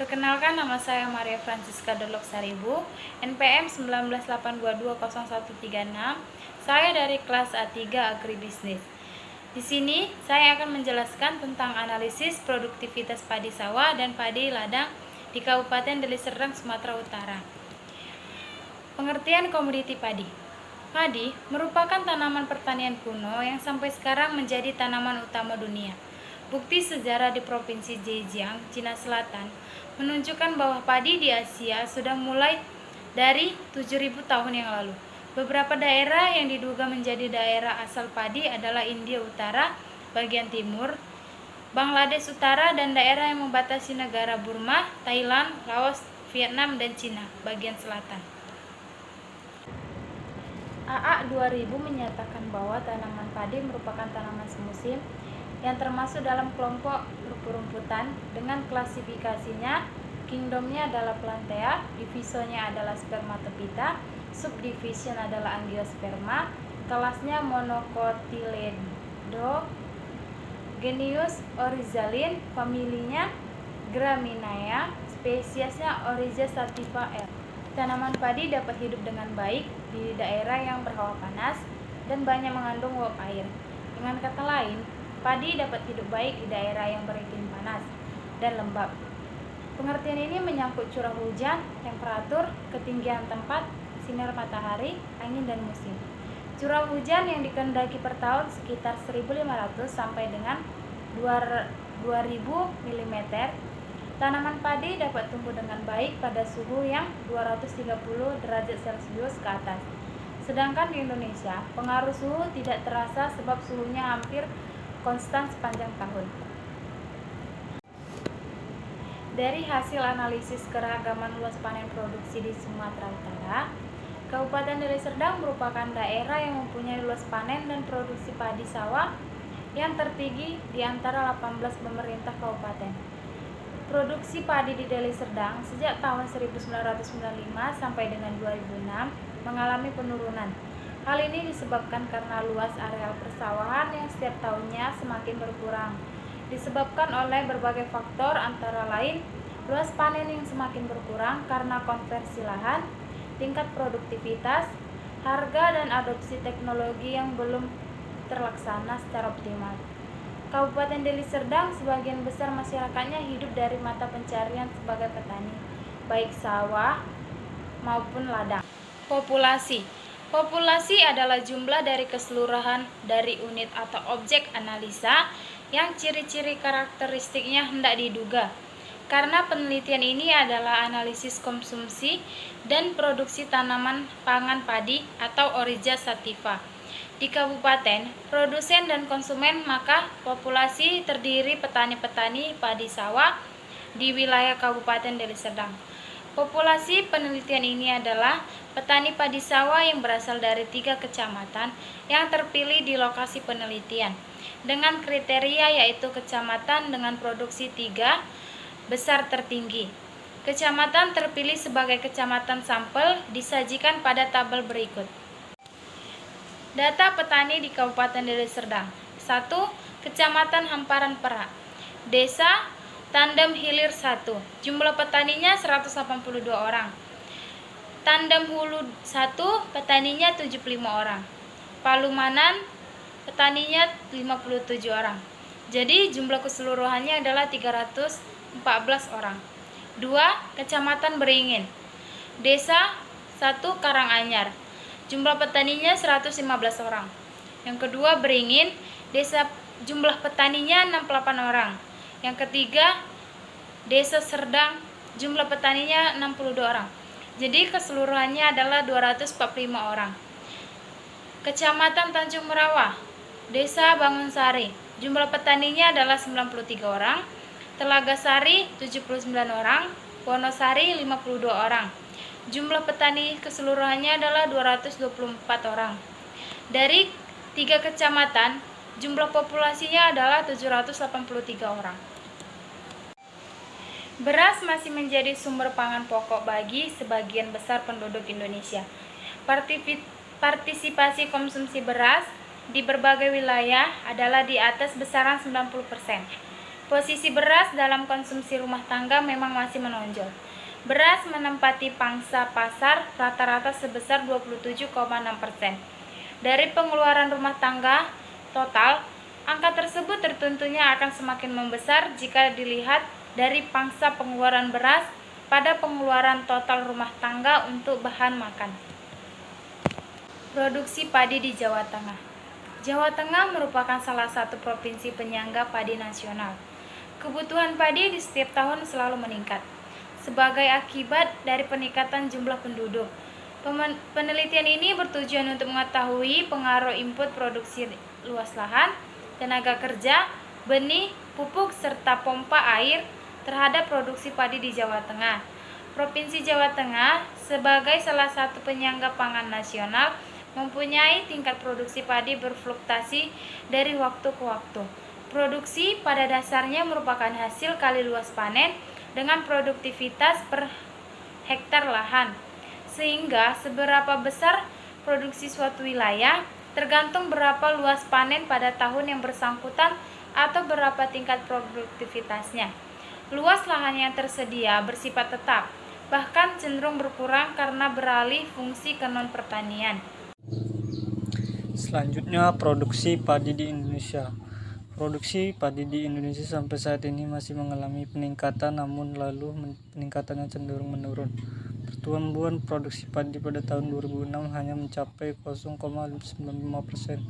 Perkenalkan, nama saya Maria Francisca Dolok Saribu, NPM 198220136. Saya dari kelas A3 Agribisnis. Di sini saya akan menjelaskan tentang analisis produktivitas padi sawah dan padi ladang di Kabupaten Deli Serdang, Sumatera Utara. Pengertian komoditi padi. Padi merupakan tanaman pertanian kuno yang sampai sekarang menjadi tanaman utama dunia. Bukti sejarah di Provinsi Zhejiang, Cina Selatan, menunjukkan bahwa padi di Asia sudah mulai dari 7.000 tahun yang lalu. Beberapa daerah yang diduga menjadi daerah asal padi adalah India Utara, bagian timur, Bangladesh Utara, dan daerah yang membatasi negara Burma, Thailand, Laos, Vietnam, dan Cina, bagian selatan. AA 2000 menyatakan bahwa tanaman padi merupakan tanaman semusim yang termasuk dalam kelompok rumput-rumputan dengan klasifikasinya. Kingdomnya adalah Plantea, divisonya adalah Spermatophyta, subdivision adalah Angiosperma, kelasnya Monocotyledo, genus Oryzalin, familinya Gramineae, spesiesnya Oryza sativa L. Tanaman padi dapat hidup dengan baik di daerah yang berhawa panas dan banyak mengandung uap air. Dengan kata lain, padi dapat hidup baik di daerah yang beriklim panas dan lembab. Pengertian ini menyangkut curah hujan, temperatur, ketinggian tempat, sinar matahari, angin, dan musim. Curah hujan yang dikehendaki per tahun sekitar 1.500 sampai dengan 2.000 mm. Tanaman padi dapat tumbuh dengan baik pada suhu yang 230 derajat Celcius ke atas. Sedangkan di Indonesia, pengaruh suhu tidak terasa sebab suhunya hampir konstan sepanjang tahun. Dari hasil analisis keragaman luas panen produksi di Sumatera Utara, Kabupaten Deli Serdang merupakan daerah yang mempunyai luas panen dan produksi padi sawah yang tertinggi di antara 18 pemerintah kabupaten. Produksi padi di Deli Serdang sejak tahun 1995 sampai dengan 2006 mengalami penurunan. Hal ini disebabkan karena luas areal persawahan yang setiap tahunnya semakin berkurang. Disebabkan oleh berbagai faktor, antara lain luas panen yang semakin berkurang karena konversi lahan, tingkat produktivitas, harga, dan adopsi teknologi yang belum terlaksana secara optimal. Kabupaten Deli Serdang sebagian besar masyarakatnya hidup dari mata pencarian sebagai petani, baik sawah maupun ladang. Populasi adalah jumlah dari keseluruhan dari unit atau objek analisa yang ciri-ciri karakteristiknya hendak diduga. Karena penelitian ini adalah analisis konsumsi dan produksi tanaman pangan padi atau Oryza sativa di kabupaten, produsen dan konsumen, maka populasi terdiri petani-petani padi sawah di wilayah Kabupaten Deli Serdang. Populasi penelitian ini adalah petani padi sawah yang berasal dari 3 kecamatan yang terpilih di lokasi penelitian dengan kriteria yaitu kecamatan dengan produksi 3 besar tertinggi. Kecamatan terpilih sebagai kecamatan sampel disajikan pada tabel berikut. Data petani di Kabupaten Deli Serdang. 1. Kecamatan Hamparan Perak. Desa Tandem Hilir 1. Jumlah petaninya 182 orang. Tandem Hulu 1, petaninya 75 orang. Palumanan, petaninya 57 orang. Jadi jumlah keseluruhannya adalah 314 orang. 2. Kecamatan Beringin. Desa 1 Karanganyar. Jumlah petaninya 115 orang. Yang kedua Beringin, desa jumlah petaninya 68 orang. Yang ketiga Desa Serdang, jumlah petaninya 62 orang. Jadi keseluruhannya adalah 245 orang. Kecamatan Tanjung Merawah, Desa Bangunsari, jumlah petaninya adalah 93 orang. Telaga Sari 79 orang, Wonosari 52 orang. Jumlah petani keseluruhannya adalah 224 orang. Dari 3 kecamatan, jumlah populasinya adalah 783 orang. Beras masih menjadi sumber pangan pokok bagi sebagian besar penduduk Indonesia. Partisipasi konsumsi beras di berbagai wilayah adalah di atas besaran 90%. Posisi beras dalam konsumsi rumah tangga memang masih menonjol. Beras menempati pangsa pasar rata-rata sebesar 27,6%. Dari pengeluaran rumah tangga total, angka tersebut tentunya akan semakin membesar jika dilihat dari pangsa pengeluaran beras pada pengeluaran total rumah tangga untuk bahan makan. Produksi padi di Jawa Tengah. Jawa Tengah merupakan salah satu provinsi penyangga padi nasional. Kebutuhan padi di setiap tahun selalu meningkat sebagai akibat dari peningkatan jumlah penduduk. Penelitian ini bertujuan untuk mengetahui pengaruh input produksi luas lahan, tenaga kerja, benih, pupuk, serta pompa air terhadap produksi padi di Jawa Tengah. Provinsi Jawa Tengah sebagai salah satu penyangga pangan nasional mempunyai tingkat produksi padi berfluktuasi dari waktu ke waktu. Produksi pada dasarnya merupakan hasil kali luas panen dengan produktivitas per hektar lahan. Sehingga seberapa besar produksi suatu wilayah tergantung berapa luas panen pada tahun yang bersangkutan atau berapa tingkat produktivitasnya. Luas lahan yang tersedia bersifat tetap, bahkan cenderung berkurang karena beralih fungsi ke non-pertanian. Selanjutnya, produksi padi di Indonesia. Produksi padi di Indonesia sampai saat ini masih mengalami peningkatan, namun peningkatannya cenderung menurun. Pertumbuhan produksi padi pada tahun 2006 hanya mencapai 0,95%,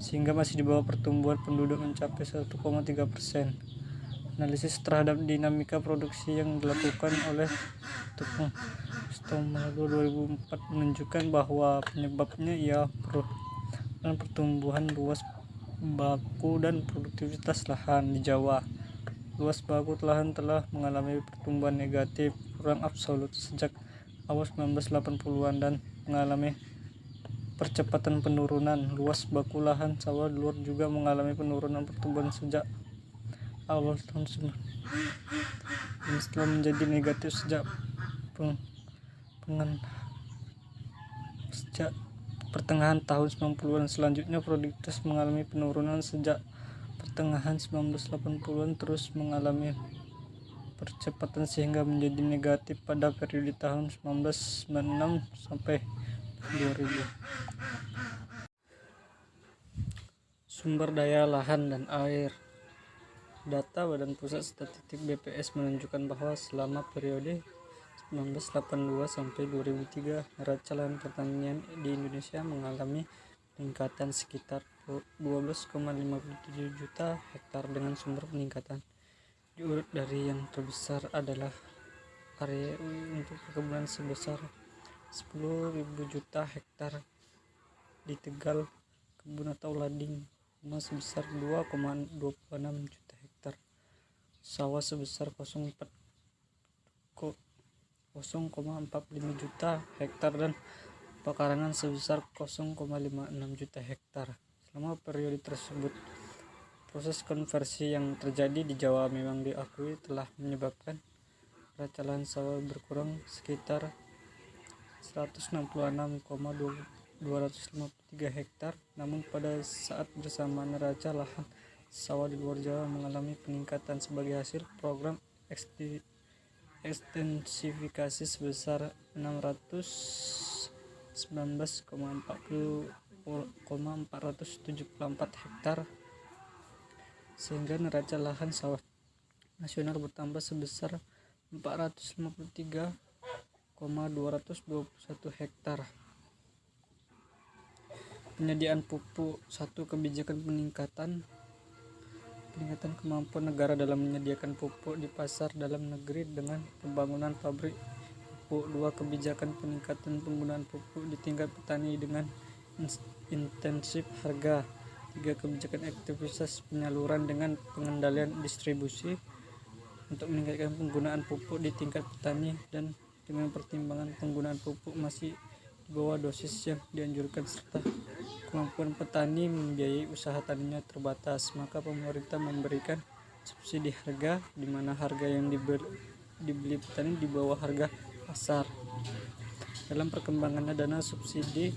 sehingga masih di bawah pertumbuhan penduduk mencapai 1,3%. Analisis terhadap dinamika produksi yang dilakukan oleh Tepung Stomalo 2004 menunjukkan bahwa penyebabnya ia pertumbuhan luas baku dan produktivitas lahan di Jawa. Luas baku lahan telah mengalami pertumbuhan negatif kurang absolut sejak awal 1980-an dan mengalami percepatan penurunan. Luas baku lahan sawah luar juga mengalami penurunan pertumbuhan sejak awal tahun 90 dan setelah menjadi negatif sejak pertengahan tahun 90-an. Selanjutnya produktivitas mengalami penurunan sejak pertengahan 1980-an terus mengalami percepatan sehingga menjadi negatif pada periode tahun 1996 sampai 2000. Sumber daya lahan dan air. Data Badan Pusat Statistik BPS menunjukkan bahwa selama periode 1982 sampai 2003, neraca lahan pertanian di Indonesia mengalami peningkatan sekitar 12,57 juta hektar dengan sumber peningkatan. Diurut dari yang terbesar adalah area untuk perkebunan sebesar 10.000 juta hektar di Tegal, kebun atau lading sebesar 2,26 juta hektar, sawah sebesar 0,45 juta hektar dan pekarangan sebesar 0,56 juta hektar. Selama periode tersebut, proses konversi yang terjadi di Jawa memang diakui telah menyebabkan neraca lahan sawah berkurang sekitar 166,253 hektar. Namun pada saat bersamaan neraca lahan sawah di luar Jawa mengalami peningkatan sebagai hasil program ekstensifikasi sebesar 619,474 hektar, sehingga neraca lahan sawah nasional bertambah sebesar 453,221 hektar. Penyediaan pupuk. Satu, kebijakan peningkatan kemampuan negara dalam menyediakan pupuk di pasar dalam negeri dengan pembangunan pabrik pupuk. 2, kebijakan peningkatan penggunaan pupuk di tingkat petani dengan intensif harga. 3, kebijakan aktivitas penyaluran dengan pengendalian distribusi untuk meningkatkan penggunaan pupuk di tingkat petani dan dengan pertimbangan penggunaan pupuk masih di bawah dosis yang dianjurkan serta kemampuan petani membiayai usaha taninya terbatas, maka pemerintah memberikan subsidi harga di mana harga yang dibeli petani di bawah harga pasar. Dalam perkembangannya, dana subsidi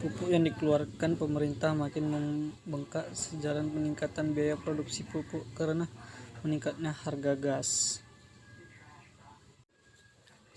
Pupuk yang dikeluarkan pemerintah makin membengkak sejalan peningkatan biaya produksi pupuk karena meningkatnya harga gas.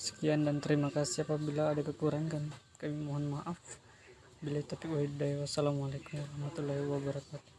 Sekian dan terima kasih. Apabila ada kekurangan, kami mohon maaf. Bila taufiq wa hidayah. Wassalamualaikum warahmatullahi wabarakatuh.